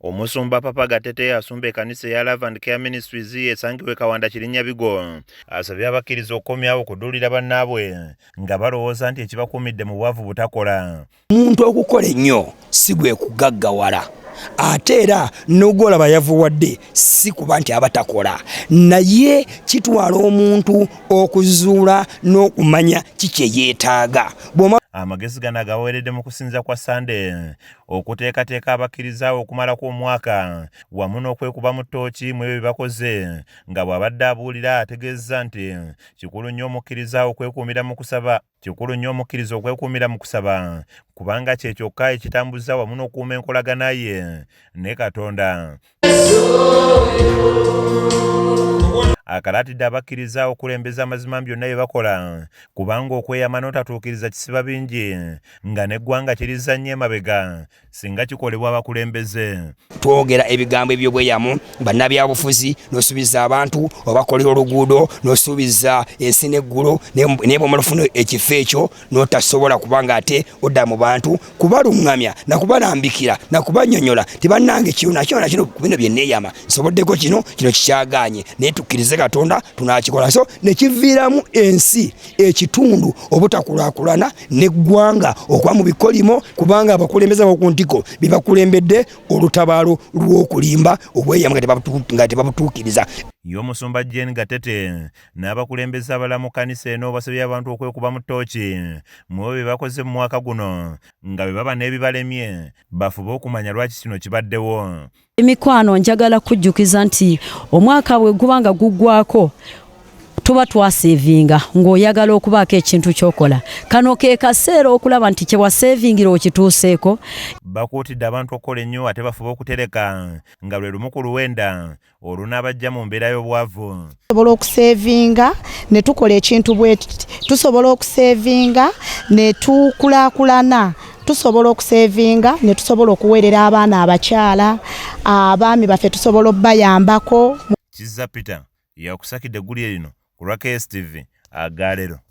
Omusumba Papa Gatete asumba ekkanisa ya Love and Care Ministries esangibwa Kawanda Kirinyabigo asabye abakkiriza okukomyawo okuduulira bannaabwe nga balowooza nti ekibakuumidde mu bwavu butakola. Omuntu okukola ennyo si gwe kugaggawala ate era n'ogolaba yavuwadde si kuba nti abatakola naye kitwala omuntu okuzuula n'okumanya kiki yeetaaga. Amagezi gano agaweeredde mu kusinza kwa Sunday okuteekateeka abakkiriza okumalako omwaka wamu n'okwekuba mu ttooki mu ebyo bakoze nga bw'abadde abuulira ategeezza nti kikulu nnyo omukkiriza okwekuumira mu kusaba kubanga kye kyokka ekitambuza wamu n'okuuma enkolagana ye ne Katonda. Akalaatidde abakkiriza okulembeza amazima byonna bye bakola kubanga okweyama n'otatuukiriza kisiba bingi nga n'eggwanga kirizza emabega singa kikolebwa abakulembeze. Twogera ebigambo eby'obweyamu bannabyabufuzi n'osuubiza abantu obakolera oluguudo n'osuubiza ensi n'eggulu naye bw'omalufuna ekifo ekyo n'otasobola kubanga ate odda mu bantu kubaluŋŋamya na kubalambikira na kubannyonnyola tibannange kyona kino bino bye neeyama nsoboddeko kino kikyagaanye naye tukkirize Katonda tunakikola so ne kiviiramu ensi ekitundu obutakulaakulana n'eggwanga okuba mu bikolimo kubanga abakulembeze b'oku ntiko bibakulembedde olutabaalo lw'okulimba obweyamu nga tebabutuukiriza. Y'omusumba Jane Gatete n'abakulembeze abalala mu kkanisa eno basabye abantu okwekuba mu ttooki mu bye bakoze mu mwaka guno nga bwe baba n'ebibalemye bafube okumanya lwaki kino kibaddewo. Emikwano njagala kujjukiza nti omwaka bwe guba nga guggwako tuba twasevinga ng'oyagala okubaako ekintu ky'okola kano ke kaseera okulaba nti kye wasevingira okituuseeko. Bakuutidde abantu okukola ennyo ate bafube okutereka nga lwe lumu ku luwenda olunaabajja mu mbeera y'obwavu. Tusobola okusevinga ne tukola ekintu bwe tusobola okusevinga ne tukulaakulana. Tusobola okusevinga ne tusobola okuweerera abaana abakyala abaami baffe tusobola obbayambako. Kizza Peter yakusakidde eggulire lino ku lwa KSTV Agalero.